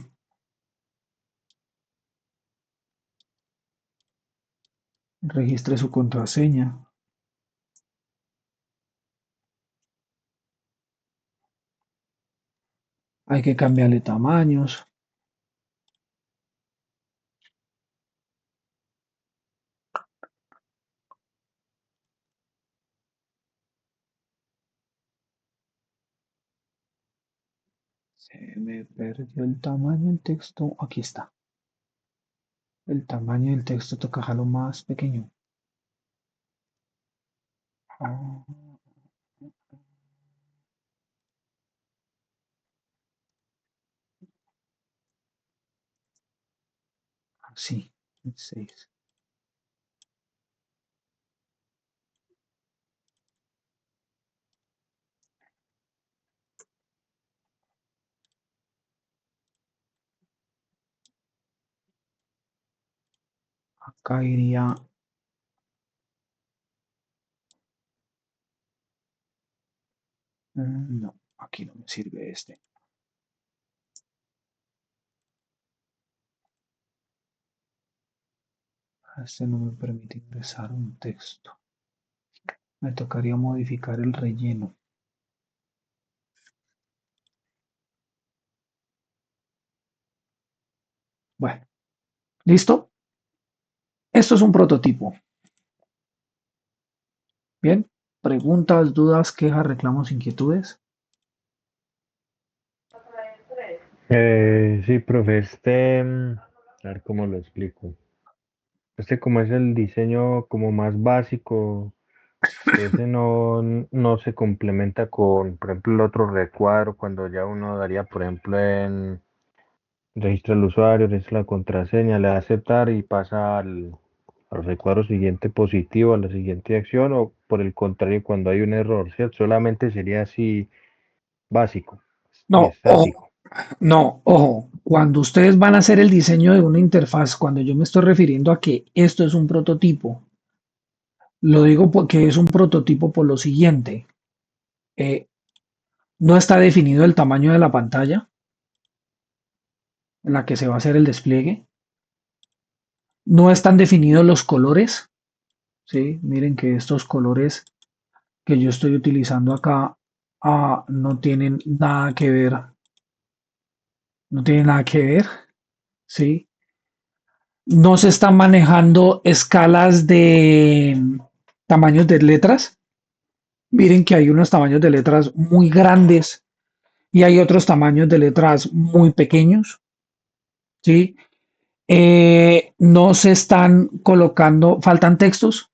Registre su contraseña. Hay que cambiarle tamaños. Se me perdió el tamaño del texto. Aquí está. El tamaño del texto toca dejarlo más pequeño. Ah, así. 6. Acá iría, no, aquí no me sirve este. Este no me permite ingresar un texto. Me tocaría modificar el relleno. Bueno, ¿listo? Esto es un prototipo. Bien, preguntas, dudas, quejas, reclamos, inquietudes. Sí, profe, a ver cómo lo explico. Este como es el diseño como más básico, que ese no se complementa con, por ejemplo, el otro recuadro, cuando ya uno daría, por ejemplo, en registro del usuario, registra la contraseña, le da a aceptar y pasa al recuadro siguiente positivo, a la siguiente acción, o por el contrario, cuando hay un error, ¿cierto? Solamente sería así básico y No, ojo, estático. no, ojo. Cuando ustedes van a hacer el diseño de una interfaz, cuando yo me estoy refiriendo a que esto es un prototipo, lo digo porque es un prototipo por lo siguiente. eh, no está definido el tamaño de la pantalla en la que se va a hacer el despliegue. No están definidos los colores. ¿Sí? Miren que estos colores que yo estoy utilizando acá no tienen nada que ver. No tienen nada que ver. ¿Sí? No se están manejando escalas de tamaños de letras. Miren que hay unos tamaños de letras muy grandes y hay otros tamaños de letras muy pequeños. ¿Sí? No se están colocando, faltan textos.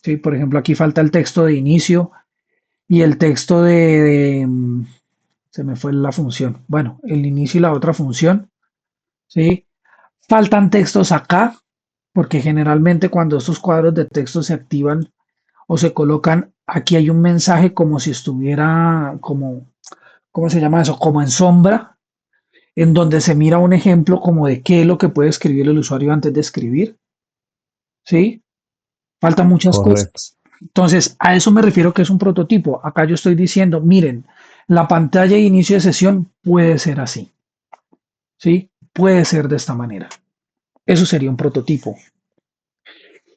¿Sí? Por ejemplo, aquí falta el texto de inicio y el texto se me fue la función. Bueno, el inicio y la otra función. ¿Sí? Faltan textos acá, porque generalmente cuando estos cuadros de texto se activan o se colocan, aquí hay un mensaje como si estuviera, como, ¿cómo se llama eso? Como en sombra, en donde se mira un ejemplo como de qué es lo que puede escribir el usuario antes de escribir. ¿Sí? Faltan muchas Correcto. cosas. Entonces, a eso me refiero que es un prototipo. Acá yo estoy diciendo, miren, la pantalla de inicio de sesión puede ser así. ¿Sí? Puede ser de esta manera. Eso sería un prototipo.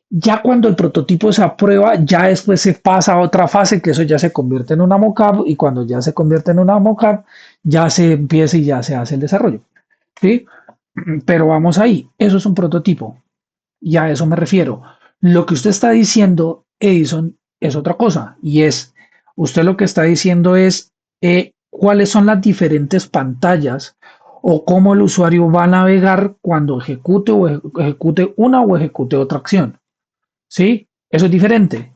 Ya cuando el prototipo se aprueba, ya después se pasa a otra fase, que eso ya se convierte en una mockup, y cuando ya se convierte en una mockup, ya se empieza y ya se hace el desarrollo. ¿Sí? Pero vamos ahí, eso es un prototipo, y a eso me refiero. Lo que usted está diciendo, Edison, es otra cosa, y es, usted lo que está diciendo es cuáles son las diferentes pantallas o cómo el usuario va a navegar cuando ejecute o ejecute una o ejecute otra acción. ¿Sí? Eso es diferente,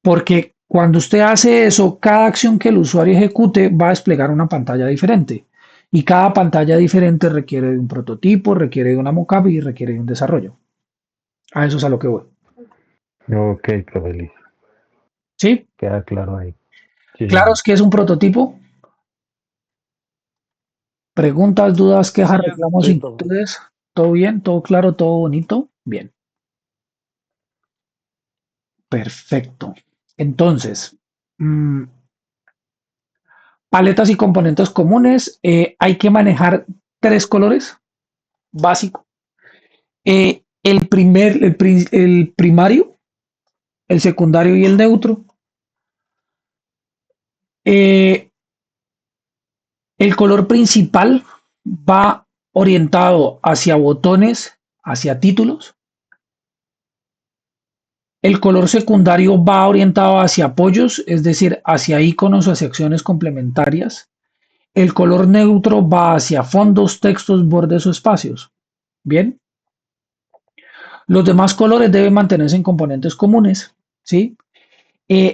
porque cuando usted hace eso, cada acción que el usuario ejecute va a desplegar una pantalla diferente. Y cada pantalla diferente requiere de un prototipo, requiere de una mockup y requiere de un desarrollo. A eso es a lo que voy. Ok, profe, listo. ¿Sí? Queda claro ahí. Sí, Claro señor. es que es un prototipo. Preguntas, dudas, Sí, quejas, señor. reclamos, Sí, profe. inquietudes. ¿Todo bien? ¿Todo claro? ¿Todo bonito? Bien. Perfecto. Entonces, mmm, paletas y componentes comunes. Hay que manejar tres colores básicos. El primario, el secundario y el neutro. Eh, el color principal va orientado hacia botones, hacia títulos. El color secundario va orientado hacia apoyos, es decir, hacia iconos o hacia acciones complementarias. El color neutro va hacia fondos, textos, bordes o espacios. Bien, los demás colores deben mantenerse en componentes comunes. ¿Sí?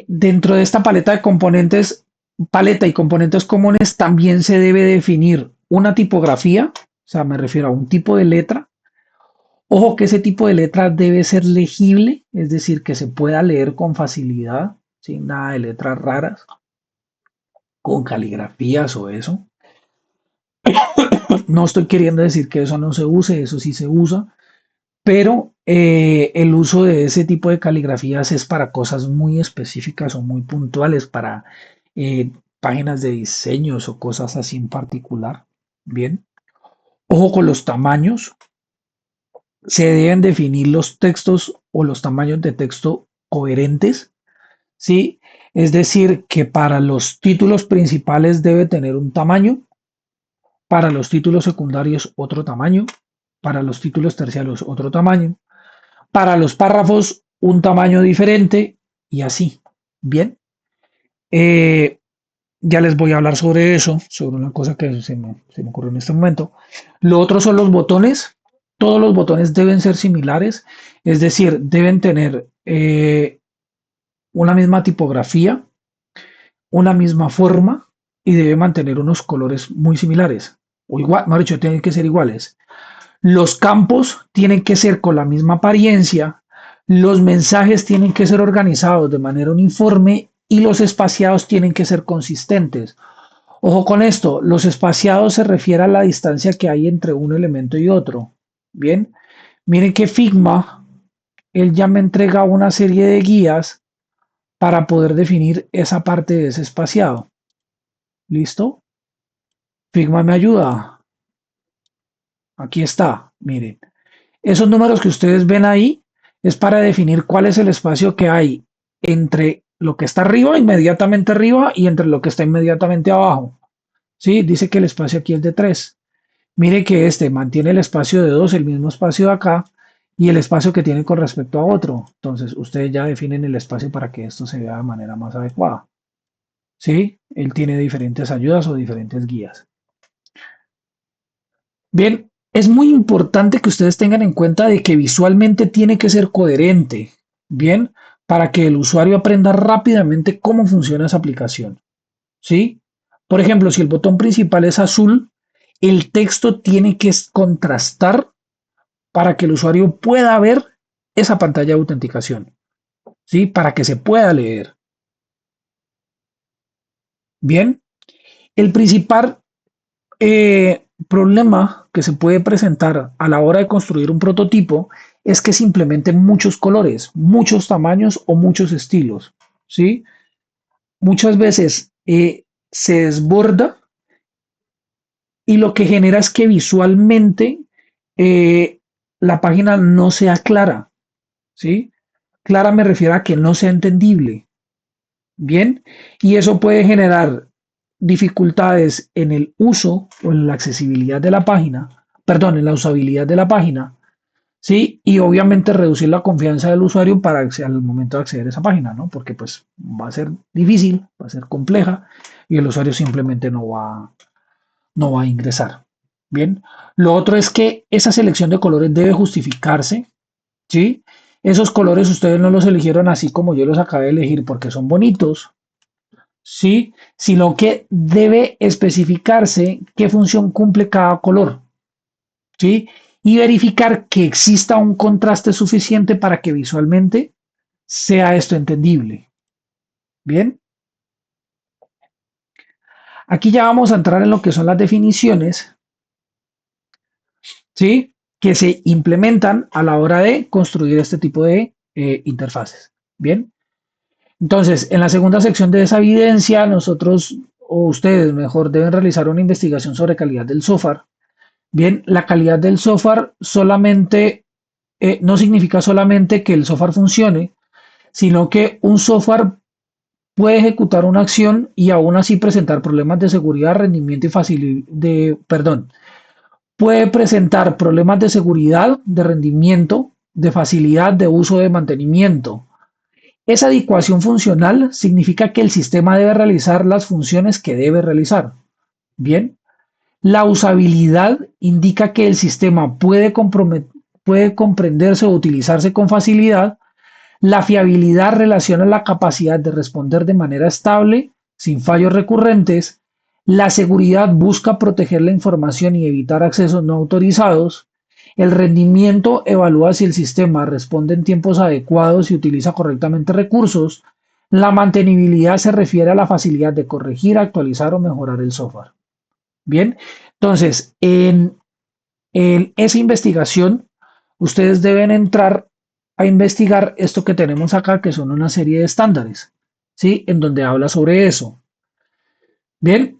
Dentro de esta paleta de componentes, paleta y componentes comunes, también se debe definir una tipografía, o sea, me refiero a un tipo de letra, Ojo que ese tipo de letra debe ser legible, es decir, que se pueda leer con facilidad, sin nada de letras raras, con caligrafías o eso. No estoy queriendo decir que eso no se use, eso sí se usa, pero el uso de ese tipo de caligrafías es para cosas muy específicas o muy puntuales, para eh, páginas de diseños o cosas así en particular. Bien, ojo con los tamaños. Se deben definir los textos o los tamaños de texto coherentes, ¿sí? Es decir, que para los títulos principales debe tener un tamaño, para los títulos secundarios otro tamaño, para los títulos terciarios otro tamaño, para los párrafos un tamaño diferente y así. Bien, eh, ya les voy a hablar sobre eso, sobre una cosa que se me ocurrió en este momento. Lo otro son los botones. Todos los botones deben ser similares, es decir, deben tener una misma tipografía, una misma forma y debe mantener unos colores muy similares. O igual, mejor dicho, tienen que ser iguales. Los campos tienen que ser con la misma apariencia, los mensajes tienen que ser organizados de manera uniforme y los espaciados tienen que ser consistentes. Ojo con esto, los espaciados se refiere a la distancia que hay entre un elemento y otro. Bien, miren que Figma, él ya me entrega una serie de guías para poder definir esa parte de ese espaciado. ¿Listo? Figma me ayuda. Aquí está, miren. Esos números que ustedes ven ahí es para definir cuál es el espacio que hay entre lo que está arriba, inmediatamente arriba, y entre lo que está inmediatamente abajo. Sí, dice que el espacio aquí es de 3. Mire que este mantiene el espacio de 2, el mismo espacio de acá, y el espacio que tiene con respecto a otro. Entonces, ustedes ya definen el espacio para que esto se vea de manera más adecuada. ¿Sí? Él tiene diferentes ayudas o diferentes guías. Bien, es muy importante que ustedes tengan en cuenta de que visualmente tiene que ser coherente, bien, para que el usuario aprenda rápidamente cómo funciona esa aplicación, ¿sí? Por ejemplo, si el botón principal es azul, el texto tiene que contrastar para que el usuario pueda ver esa pantalla de autenticación, ¿sí? Para que se pueda leer. Bien, el principal problema que se puede presentar a la hora de construir un prototipo es que se implementen muchos colores, muchos tamaños o muchos estilos, ¿sí? Muchas veces se desborda y lo que genera es que visualmente eh, la página no sea clara, ¿sí? Clara me refiero a que no sea entendible, ¿bien? Y eso puede generar dificultades en el uso o en la accesibilidad de la página, perdón, en la usabilidad de la página, ¿sí? Y obviamente reducir la confianza del usuario para al momento de acceder a esa página, ¿no? Porque pues va a ser difícil, va a ser compleja y el usuario simplemente no va a ingresar. Bien, lo otro es que esa selección de colores debe justificarse, ¿sí? Esos colores ustedes no los eligieron así como yo los acabé de elegir porque son bonitos, ¿sí? Sino que debe especificarse qué función cumple cada color, ¿sí? Y verificar que exista un contraste suficiente para que visualmente sea esto entendible. Bien, aquí ya vamos a entrar en lo que son las definiciones, ¿sí? Que se implementan a la hora de construir este tipo de interfaces. Bien, entonces, en la segunda sección de esa evidencia, nosotros o ustedes mejor deben realizar una investigación sobre calidad del software. Bien, la calidad del software solamente no significa solamente que el software funcione, sino que un software puede ejecutar una acción y aún así presentar problemas de seguridad, rendimiento y facilidad perdón, puede presentar problemas de seguridad, de rendimiento, de facilidad de uso, de mantenimiento. Esa adecuación funcional significa que el sistema debe realizar las funciones que debe realizar. Bien, la usabilidad indica que el sistema puede comprenderse o utilizarse con facilidad. La fiabilidad relaciona la capacidad de responder de manera estable, sin fallos recurrentes. La seguridad busca proteger la información y evitar accesos no autorizados. El rendimiento evalúa si el sistema responde en tiempos adecuados y utiliza correctamente recursos. La mantenibilidad se refiere a la facilidad de corregir, actualizar o mejorar el software. Bien, entonces, en esa investigación, ustedes deben entrar a investigar esto que tenemos acá, que son una serie de estándares, ¿sí? En donde habla sobre eso. Bien,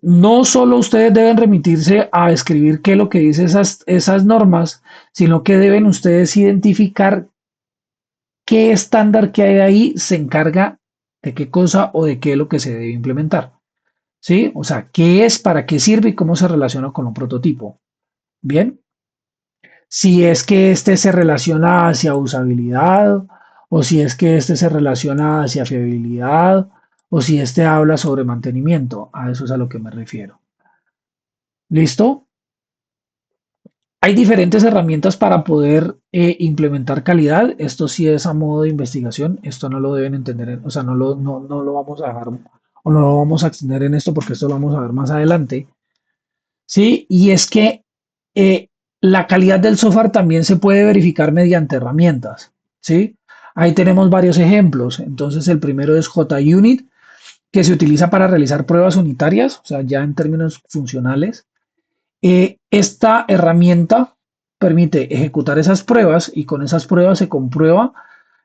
no solo ustedes deben remitirse a escribir qué es lo que dice esas normas, sino que deben ustedes identificar qué estándar que hay ahí se encarga de qué cosa o de qué es lo que se debe implementar. ¿Sí? O sea, qué es, para qué sirve y cómo se relaciona con un prototipo. Bien, si es que este se relaciona hacia usabilidad o si es que este se relaciona hacia fiabilidad o si este habla sobre mantenimiento. A eso es a lo que me refiero. ¿Listo? Hay diferentes herramientas para poder implementar calidad. Esto sí es a modo de investigación. Esto no lo deben entender, o sea, no lo vamos a dejar o no lo vamos a extender en esto porque esto lo vamos a ver más adelante. Sí, y es que eh, la calidad del software también se puede verificar mediante herramientas. Sí, ahí tenemos varios ejemplos. Entonces, el primero es JUnit, que se utiliza para realizar pruebas unitarias, o sea, ya en términos funcionales. Esta herramienta permite ejecutar esas pruebas y con esas pruebas se comprueba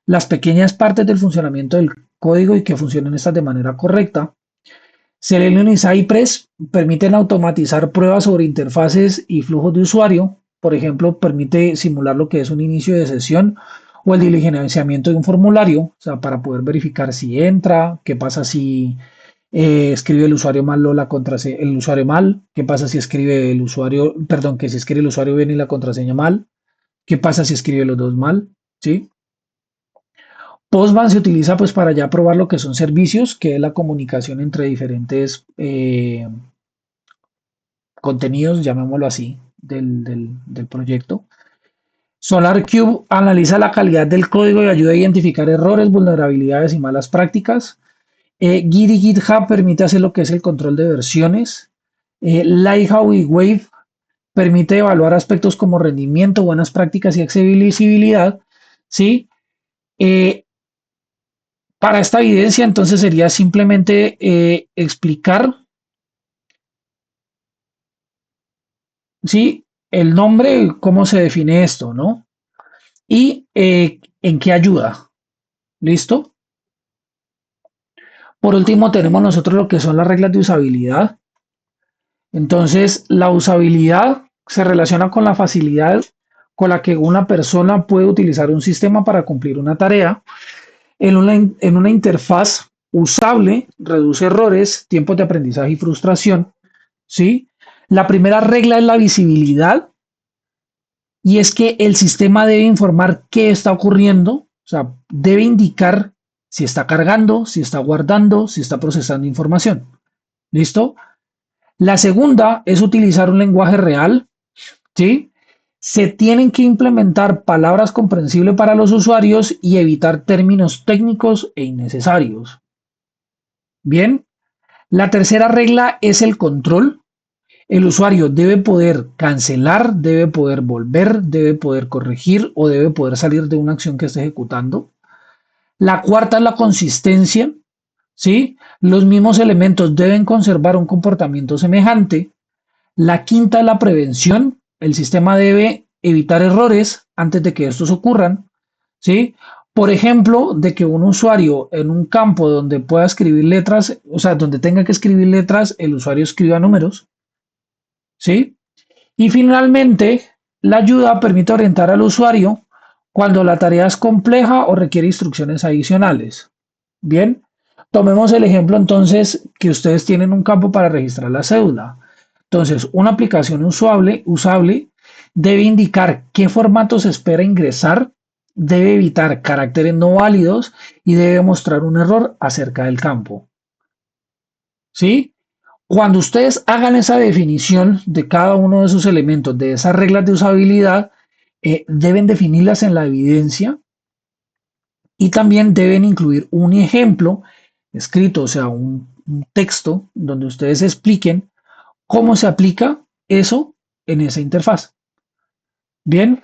las pequeñas partes del funcionamiento del código y que funcionen estas de manera correcta. Selenium y Cypress permiten automatizar pruebas sobre interfaces y flujos de usuario. Por ejemplo, permite simular lo que es un inicio de sesión o el diligenciamiento de un formulario, o sea, para poder verificar si entra, qué pasa si escribe el usuario mal o la contraseña, el usuario mal, qué pasa si escribe el usuario, perdón, que si escribe el usuario bien y la contraseña mal, qué pasa si escribe los dos mal, ¿sí? Postman se utiliza pues para ya probar lo que son servicios, que es la comunicación entre diferentes contenidos, llamémoslo así, del proyecto. SonarQube analiza la calidad del código y ayuda a identificar errores, vulnerabilidades y malas prácticas. Git y GitHub permite hacer lo que es el control de versiones. Lighthouse y Wave permite evaluar aspectos como rendimiento, buenas prácticas y accesibilidad. ¿Sí? Eh, para esta evidencia, entonces sería simplemente explicar, ¿sí? El nombre, cómo se define esto, ¿no? Y en qué ayuda. ¿Listo? Por último, tenemos nosotros lo que son las reglas de usabilidad. Entonces, la usabilidad se relaciona con la facilidad con la que una persona puede utilizar un sistema para cumplir una tarea. En una interfaz usable, reduce errores, tiempos de aprendizaje y frustración. ¿Sí? La primera regla es la visibilidad y es que el sistema debe informar qué está ocurriendo, o sea, debe indicar si está cargando, si está guardando, si está procesando información. ¿Listo? La segunda es utilizar un lenguaje real, ¿sí? Se tienen que implementar palabras comprensibles para los usuarios y evitar términos técnicos e innecesarios. Bien, la tercera regla es el control. El usuario debe poder cancelar, debe poder volver, debe poder corregir o debe poder salir de una acción que esté ejecutando. La cuarta es la consistencia, ¿sí? Los mismos elementos deben conservar un comportamiento semejante. La quinta es la prevención. El sistema debe evitar errores antes de que estos ocurran, ¿sí? Por ejemplo, de que un usuario en un campo donde pueda escribir letras, o sea, donde tenga que escribir letras, el usuario escriba números, ¿sí? Y finalmente, la ayuda permite orientar al usuario cuando la tarea es compleja o requiere instrucciones adicionales. Bien, tomemos el ejemplo entonces que ustedes tienen un campo para registrar la cédula. Entonces, una aplicación usable debe indicar qué formato se espera ingresar, debe evitar caracteres no válidos y debe mostrar un error acerca del campo. ¿Sí? Cuando ustedes hagan esa definición de cada uno de esos elementos, de esas reglas de usabilidad, deben definirlas en la evidencia y también deben incluir un ejemplo escrito, o sea, un texto donde ustedes expliquen cómo se aplica eso en esa interfaz. Bien,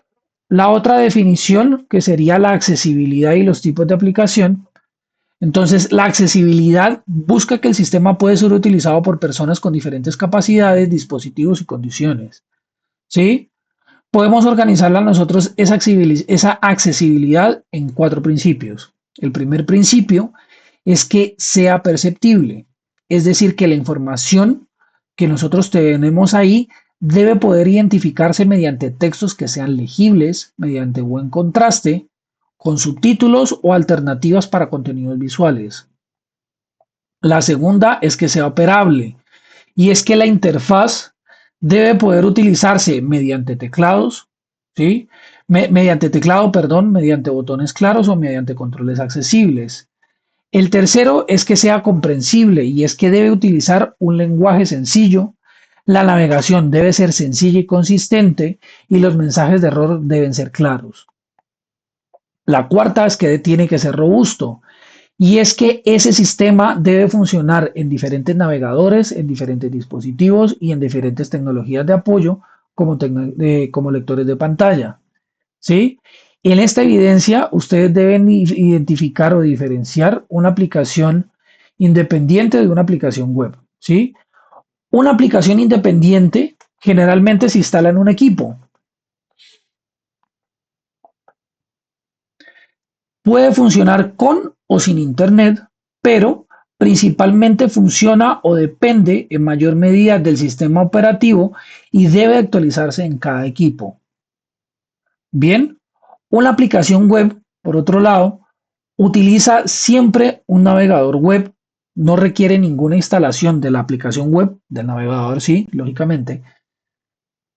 la otra definición que sería la accesibilidad y los tipos de aplicación. Entonces, la accesibilidad busca que el sistema puede ser utilizado por personas con diferentes capacidades, dispositivos y condiciones. ¿Sí? Podemos organizarla nosotros esa accesibilidad en cuatro principios. El primer principio es que sea perceptible, es decir, que la información que nosotros tenemos ahí debe poder identificarse mediante textos que sean legibles, mediante buen contraste, con subtítulos o alternativas para contenidos visuales. La segunda es que sea operable, y es que la interfaz debe poder utilizarse mediante teclados, ¿sí? Mediante teclado, perdón, mediante botones claros o mediante controles accesibles. El tercero es que sea comprensible y es que debe utilizar un lenguaje sencillo, la navegación debe ser sencilla y consistente y los mensajes de error deben ser claros. La cuarta es que tiene que ser robusto, y es que ese sistema debe funcionar en diferentes navegadores, en diferentes dispositivos y en diferentes tecnologías de apoyo como lectores de pantalla. ¿Sí? En esta evidencia, ustedes deben identificar o diferenciar una aplicación independiente de una aplicación web. ¿Sí? Una aplicación independiente generalmente se instala en un equipo. Puede funcionar con o sin Internet, pero principalmente funciona o depende en mayor medida del sistema operativo y debe actualizarse en cada equipo. Bien, una aplicación web, por otro lado, utiliza siempre un navegador web, no requiere ninguna instalación de la aplicación web, del navegador sí, lógicamente.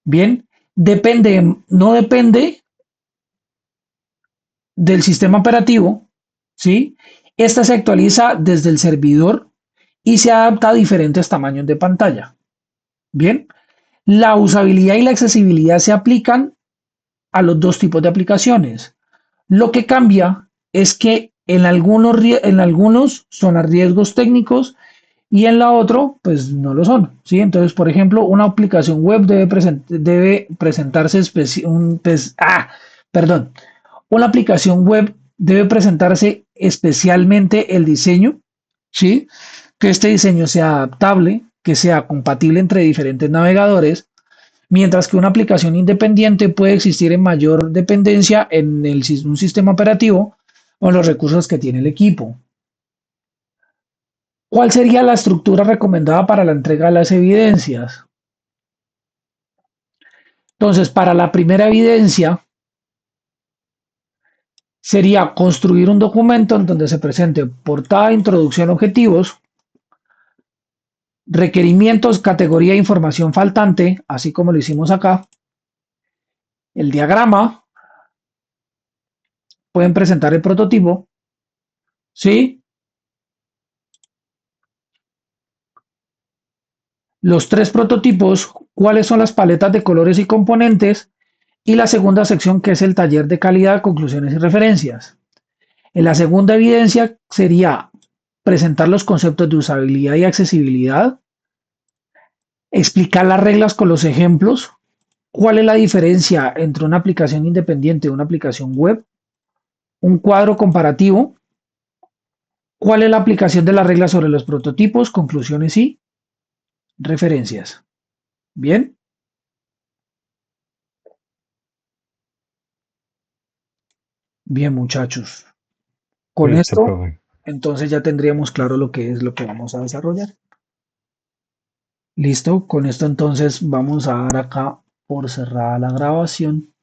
Bien, no depende del sistema operativo, ¿sí? Esta se actualiza desde el servidor y se adapta a diferentes tamaños de pantalla. Bien, la usabilidad y la accesibilidad se aplican a los dos tipos de aplicaciones. Lo que cambia es que en algunos son a riesgos técnicos y en la otro, pues no lo son. ¿Sí? Entonces, por ejemplo, una aplicación web debe presentarse perdón, una aplicación web debe presentarse especialmente el diseño, ¿sí? Que este diseño sea adaptable, que sea compatible entre diferentes navegadores, mientras que una aplicación independiente puede existir en mayor dependencia en un sistema operativo o en los recursos que tiene el equipo. ¿Cuál sería la estructura recomendada para la entrega de las evidencias? Entonces, para la primera evidencia, sería construir un documento en donde se presente portada, introducción, objetivos, requerimientos, categoría de información faltante, así como lo hicimos acá, el diagrama, pueden presentar el prototipo, ¿sí? Los tres prototipos, cuáles son las paletas de colores y componentes, y la segunda sección que es el taller de calidad, conclusiones y referencias. En la segunda evidencia sería presentar los conceptos de usabilidad y accesibilidad, explicar las reglas con los ejemplos, cuál es la diferencia entre una aplicación independiente y una aplicación web, un cuadro comparativo, cuál es la aplicación de las reglas sobre los prototipos, conclusiones y referencias. Bien, bien muchachos. Con Listo, esto, profe. entonces ya tendríamos claro lo que es lo que vamos a desarrollar. Listo, con esto entonces vamos a dar acá por cerrada la grabación.